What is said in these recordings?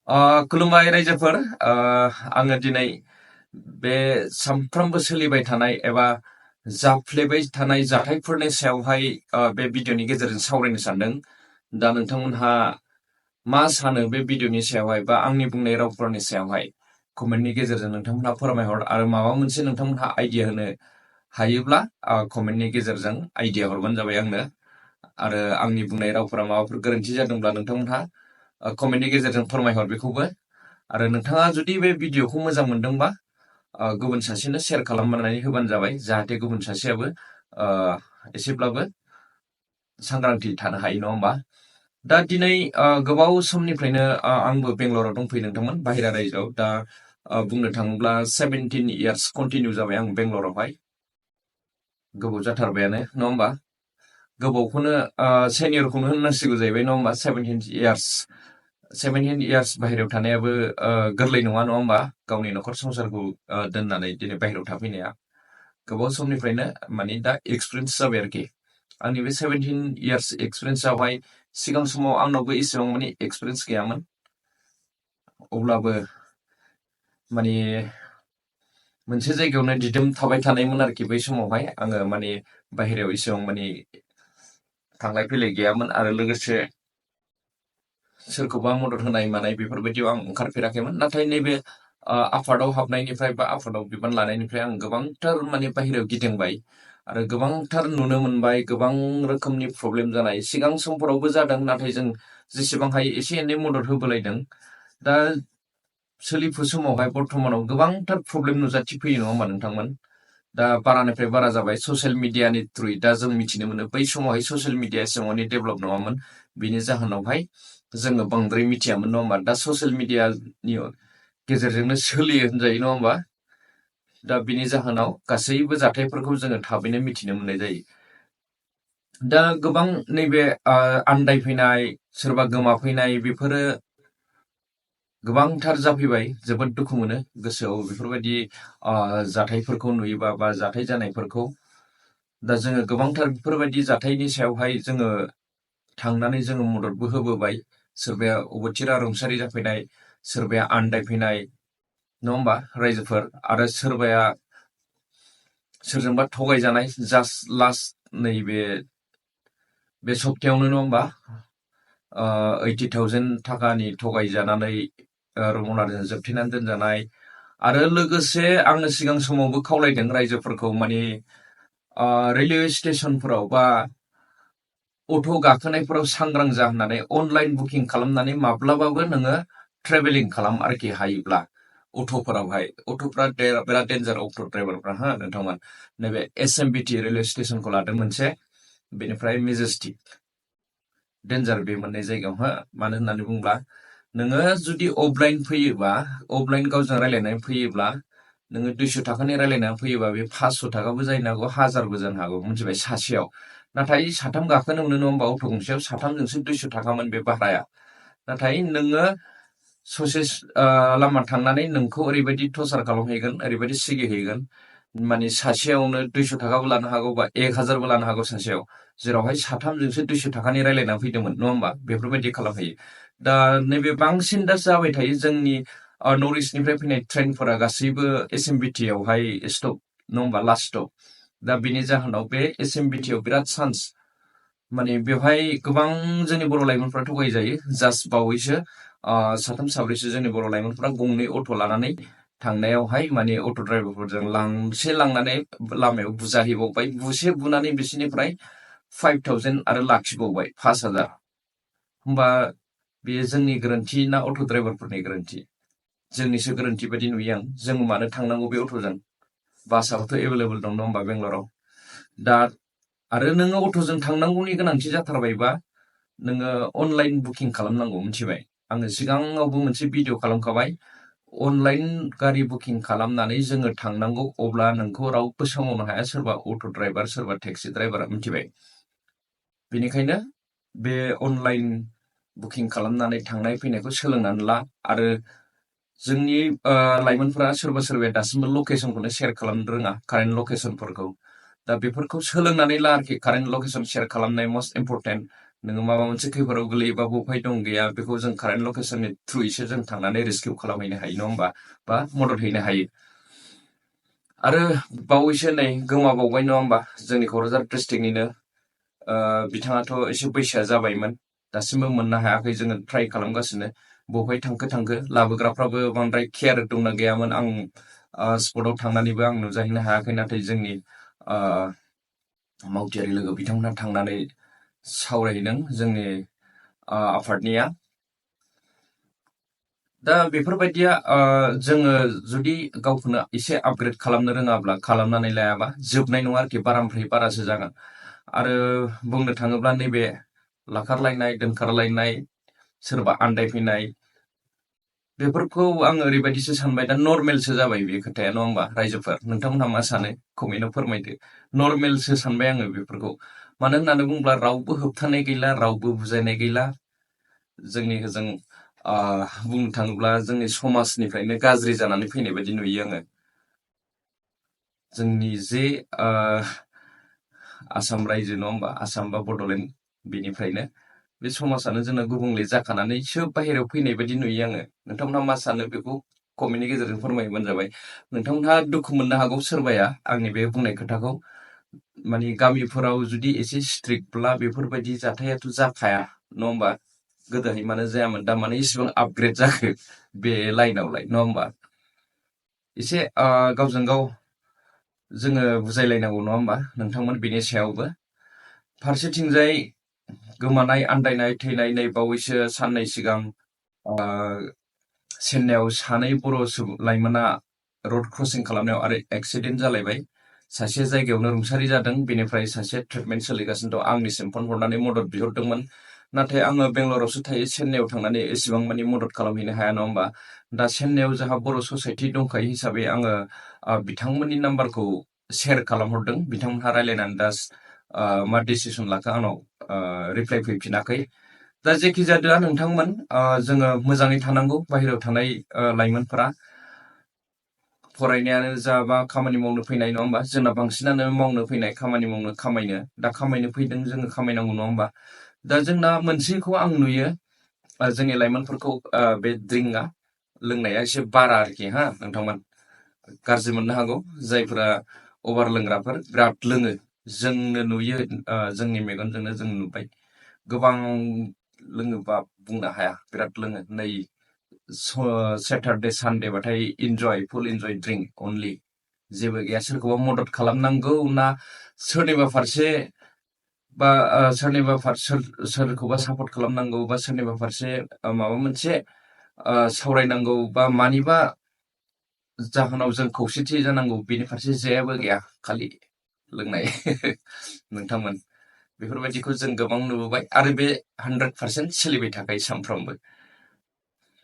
खुलुमबाय रायजोफोर आङो दिनै बे सानफ्रोमबो सोलिबाय थानाय एबा जाफ्लेबाय थानाय जाथायफोरनि सायावहाय बे भिडिअनि गेजेरजों सावरायनो सानदों। दा नोंथांमोनहा मा सानो बे भिडिअनि सायावहाय बा आंनि बुंनाय रावफोरनि सायावहाय कमेन्टनि गेजेरजों नोंथांमोनहा फोरमायहर आरो माबा मोनसे नोंथांमोनहा आइडिया होनो हायोब्ला कमेन्टनि गेजेरजों आइडिया हरबानो जाबाय आंनो। आरो आंनि बुंनाय रावफोरा माबाफोर गोरोन्थि जादोंब्ला नोंथांमोनहा कमेन्टनि गेजेरजों फोरमायहर बेखौबो। आरो नोंथाङा जुदि बे भिडिअखौ मोजां मोनदोंबा गुबुन सासेनो शेयार खालामनानै होबानो जाबाय, जाहाथे गुबुन सासेयाबो एसेब्लाबो सांग्रांथि थानो हायो, नङा होमबा? दा दिनै गोबाव समनिफ्रायनो आंबो बेंगलराव दंफैयो नोंथांमोन, बाहेरा रायजोआव। दा बुंनो थाङोब्ला 17 इयार्स कन्टिनिउ जाबाय आं बेंगलरावहाय। गोबाव जाथारबायानो, नङा होमबा? गोबावखौनो सेनियरखौनो होननांसिगौ जाहैबाय, नङा होमबा? 17 इयार्स बाहेरायाव थानायाबो गोरलै नङा, नङा होमबा? गावनि न'खर संसारखौ दोननानै दिनै बाहेरायाव थाफैनाया गोबाव समनिफ्रायनो माने दा एक्सपिरियेन्स जाबाय आरोखि। आंनि बे 17 इयार्स एक्सपिरियेन्सआवहाय सिगां समाव आंनावबो एसेबां माने एक्सपिरियेन्स गैयामोन, अब्लाबो माने मोनसे जायगायावनो दिदोम थाबाय थानायमोन आरोखि बै समावहाय। आङो माने बाहेरायाव एसेबां माने थांलाय फैलाय गैयामोन आरो लोगोसे सोरखौबा मदद होनाय मानाय बेफोरबायदियाव आं ओंखारफेराखैमोन। नाथाय नैबे आफादाव हाबनायनिफ्राय बा आफादाव बिबान लानायनिफ्राय आं गोबांथार माने बाहेरायाव गिदिंबाय आरो गोबांथार नुनो मोनबाय, गोबां रोखोमनि प्रब्लेम जानाय। सिगां समफोरावबो जादों, नाथाय जों जेसेबां हायो एसे एनै मदद होबोलायदों। दा सोलिफु समावहाय बर्थमानाव गोबांथार प्रब्लेम नुजाथिफैयो, नङा होमबा नोंथांमोन? दा बारानिफ्राय बारा जाबाय ससियेल मिडियानि थ्रुयै। दा जों मिथिनो मोनो बै समावहाय ससियेल मिडिया एसेबां डेभेलप नङामोन, बिनि जाहोनावहाय जोङो बांद्राय मिथियामोन, नङा होमबा? दा ससियेल मिडियानि गेजेरजोंनो सोलियो होनजायो, नङा होमबा? दा बिनि जाहोनाव गासैबो जाथायफोरखौ जोङो थाबैनो मिथिनो मोननाय जायो। दा गोबां नैबे आन्दायफैनाय, सोरबा गोमाफैनाय बेफोरो गोबांथार जाफैबाय। जोबोद दुखु मोनो गोसोआव बेफोरबायदि जाथायफोरखौ नुयोबा बा जाथाय जानायफोरखौ। दा जोङो गोबांथार बेफोरबायदि जाथायनि सायावहाय जोङो थांनानै जोङो मददबो होबोबाय। सोरबाया अबथिरा रुंसारि जाफैनाय, सोरबाया आन्दायफैनाय, नङा होमबा रायजोफोर? आरो सोरबाया सोरजोंबा थगायजानाय, जास्ट लास्ट नैबे सप्तायावनो, नङा होमबा? 80,000 थाखानि थगायजानानै रमनाजों जोबथेनानै दोनजानाय। आरो लोगोसे आङो सिगां समावबो खावलायदों रायजोफोरखौ, माने रेलवे स्टेसनफोराव बा अट' गाखोनायफोराव सांग्रां जा होननानै अनलाइन बुकिं खालामनानै माब्लाबाबो नोङो ट्रेभेलिं खालाम आरोखि, हायोब्ला अट'फोरावहाय। अट'फ्रा बिराद डेन्जार, अट' ड्राइभारफ्रा, नोंथांमोन। नैबे SMBT रेलवे स्टेसनखौ लादों मोनसे, बेनिफ्राय मेजेस्टिक। डेन्जार बे मोननै जायगायाव, मानो होननानै बुंब्ला नोङो जुदि अफलाइन फैयोबा, अफलाइन गावजों रायलायनानै फैयोब्ला, नोङो 200 थाखानि रायलायनानै फैयोबा बे 500 थाखाबो जानो हागौ, 1000बो जानो हागौ, मिथिबाय, सासेयाव। नाथाय साथाम गाखोनो मोनो, नङा होमबा? अट' गंसेयाव साथामजोंसो 200 थाखामोन बे भाराया। नाथाय नोङो ससे लामा थांनानै नोंखौ ओरैबायदि टर्चार खालामहैगोन, ओरैबायदि सिगिहैगोन, माने सासेयावनो 200 थाखाबो लानो हागौ बा 1000बो लानो हागौ सासेयाव, जेरावहाय साथामजोंसो 200 थाखानि रायलायनानै फैदोंमोन, नङा होमबा? बेफोरबायदि खालामहैयो। दा नैबे बांसिन दा जाबाय थायो जोंनि नर्थ इस्टनिफ्राय फैनाय ट्रेनफोरा गासैबो SMBT आवहाय स्टप, नङा होमबा? Last stop. दा बिनि जाहोनाव बे SMBT आव बिराद चान्स, माने बेवहाय गोबां जोंनि बर' लाइमोनफ्रा थगायजायो। जास्ट बावैसो साथाम साब्रैसो जोंनि बर' लाइमोनफ्रा गंनै अट' लानानै थांनायावहाय माने अट' ड्राइभारफोरजों लांनानै लामायाव बुजाहैबावबाय, बुनानै बिसोरनिफ्राय 5,000 आरो लाखिबावबाय, 5,000। होमबा बेयो जोंनि गोरोन्थि ना अट' ड्राइभारफोरनि गोरोन्थि? जोंनिसो गोरोन्थि बायदि नुयो आं। जों मानो थांनांगौ बे अट'जों? बासआबोथ' एभेलेबल दं, नङा होमबा बेंगलराव? दा आरो नोङो अट'जों थांनांगौनि गोनांथि जाथारबायबा नोङो अनलाइन बुकिं खालामनांगौ, मिथिबाय? आङो सिगाङावबो मोनसे भिडिअ खालामखाबाय। अनलाइन गारि बुकिं खालामनानै जोङो थांनांगौ, अब्ला नोंखौ रावबो सोमावनो हाया, सोरबा अट' ड्राइभार, सोरबा टेक्सि ड्राइभारा, मिथिबाय? बेनिखायनो बे अनलाइन बुकिं खालामनानै थांनाय फैनायखौ सोलोंनानै ला। आरो जोंनि लाइमोनफोरा सोरबाया दासिमबो लकेसनखौनो शेयार खालामनो रोङा, कारेन्ट लकेसनफोरखौ। दा बेफोरखौ सोलोंनानै ला आरोखि, कारेन्ट लकेसन शेयार खालामनाय मस्ट इम्परटेन्ट। नोङो माबा मोनसे खैफोदाव गोलैयोबा बबेहाय दं गैया बेखौ जों कारेन्ट लकेसननि थ्रुयैसो जों थांनानै रेस्किउ खालामहैनो हायो नङा होमबा बा मदद हैनो हायो। आरो बावैसो नै गोमाबावबाय नङा होमबा जोंनि क'क्राझार डिस्ट्रिक्टनिनो बिथाङाथ' एसे बैसोआ जाबायमोन, दासिमबो मोननो हायाखै, जोङो ट्राइ खालामगासिनो। बबेहाय थांखो लाबोग्राफ्राबो बांद्राय केयार दंना गैयामोन, आं स्पटआव थांनानैबो आं नुजाहैनो हायाखै। नाथाय जोंनि मावथियारि लोगो बिथांमोनहा थांनानै सावरायहैदों जोंनि आफादनिया। दा बेफोरबायदिया जोङो जुदि गावखौनो एसे आपग्रेड खालामनो रोङाब्ला, खालामनानै लायाबा जोबनाय नङा आरोखि, बारानिफ्राय बारासो जागोन। आरो बुंनो थाङोब्ला नैबे लाखारलायनाय, दोनखारलायनाय, सोरबा आन्दायफैनाय, बेफोरखौ आङो ओरैबायदिसो सानबाय दा नर्मेलसो जाबाय बे खोथाया नङा होमबा रायजोफोर। नोंथांमोनहा मा सानो कमेन्टआव फोरमायदो। नर्मेलसो सानबाय आङो बेफोरखौ। मानो होननानै बुङोब्ला रावबो होबथानाय गैला, रावबो बुजायनाय गैला। जोंनि हजों बुंनो थाङोब्ला जोंनि समाजनिफ्रायनो गाज्रि जानानै फैनाय बायदि नुयो आङो। जोंनि जे आसाम रायजो नङा होमबा, आसाम बा बड'लेण्ड, बेनिफ्रायनो बे समाजानो जोंना गुबुंले जाखानानैसो बाहेरायाव फैनाय बायदि नुयो आङो। नोंथांमोनहा मा सानो बेखौ कमेन्टनि गेजेरजों फोरमायबानो जाबाय। नोंथांमोनहा दुखु मोननो हागौ सोरबाया आंनि बे बुंनाय खोथाखौ। माने गामिफोराव जुदि एसे स्ट्रिक्टब्ला बेफोरबायदि जाथायाथ' जाखाया नङा होमबा। गोदोहाय मानो जायामोन, दा माने इसिबां आपग्रेड जाखो बे लाइनावलाय नङा होमबा। एसे गावजों गाव जोङो बुजायलायनांगौ नङा होमबा नोंथांमोन। बेनि सायावबो फारसेथिंजाय गोमानाय, आन्दायनाय, थैनाय, नै बावैसो साननै सिगां चेन्नाइआव सानै बर' लाइमोना रड क्रसिं खालामनायाव आरो एक्सिडेन्ट जालायबाय। सासे जायगायावनो रुंसारि जादों, बेनिफ्राय सासे ट्रिटमेन्ट सोलिगासिनो दं। आंनिसिम फन हरनानै मदद बिहरदोंमोन, नाथाय आङो बेंगलरावसो थायो, चेन्नाइआव थांनानै एसेबां मानि मदद खालामहैनो हाया नङा होमबा। दा चेन्नाइआव जोंहा बर' ससाइटि दंखायो हिसाबै आङो बिथांमोननि नाम्बारखौ शेयार खालामहरदों। बिथांमोनहा रायलायनानै दा मा डिसिसन लाखो आंनाव रिप्लाइ फैफिनाखै। दा जेखि जादोआ नोंथांमोन, जोङो मोजाङै थानांगौ। बाहेरायाव थानाय लाइमोनफोरा फरायनायानो जा बा खामानि मावनो फैनाय नङा होमबा, जोंना बांसिनानो मावनो फैनाय, खामानि मावनो, खामायनो। दा खामायनो फैदों, जोङो खामायनांगौ नङा होमबा। दा जोंना मोनसेखौ आं नुयो, जोंनि लाइमोनफोरखौ बे ड्रिंकआ लोंनाया एसे बारा आरोखि हा नोंथांमोन। गाज्रि मोननो हागौ जायफोरा अभार लोंग्राफोर, बिराद लोङो। जोंनो नुयो, जोंनि मेगनजोंनो जों नुबाय। गोबां लोङोबा बुंनो हाया, बिराद लोङो। नै सेटारडे सानडेबाथाय इन्जय, फुल इन्जय, ड्रिंक अनलि, जेबो गैया। सोरखौबा मदद खालामनांगौ ना सोरनिबा फारसे बा सोरखौबा सापर्ट खालामनांगौ बा सोरनिबा फारसे माबा मोनसे सावरायनांगौ बा मानिबा जाहोनाव जों खौसेथि जानांगौ, बेनि फारसे जेबो गैया, खालि लोंनाय नोंथांमोन। बेफोरबायदिखौ जों गोबां नुबोबाय आरो बे 100% सोलिबाय थाखायो सानफ्रामबो।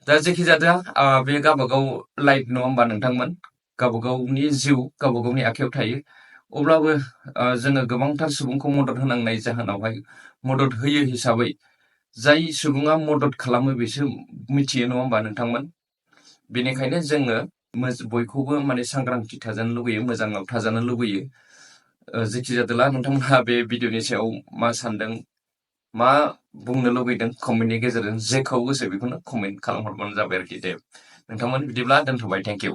दा जेखि जादोआ बे गावबागाव लाइफ नङा होमबा नोंथांमोन, गावबागावनि जिउ गावबागावनि आखायाव थायो। अब्लाबो जोङो गोबांथार सुबुंखौ मदद होनांनाय जाहोनावहाय मदद होयो हिसाबै जाय सुबुङा मदद खालामो बेसो मिथियो नङा होमबा नोंथांमोन। बेनिखायनो जोङो बयखौबो माने सांग्रांथि थाजानो लुबैयो, मोजाङाव थाजानो लुबैयो। जेखि जादोला नोंथांमोनहा बे भिडिअनि सायाव मा सानदों, मा बुंनो लुबैदों, कमेन्टनि गेजेरजों जेखौ गोसो बेखौनो कमेन्ट खालामहरबानो जाबाय आरोखि। दे नोंथांमोन बिदिब्ला दोनथ'बाय, थेंक इउ।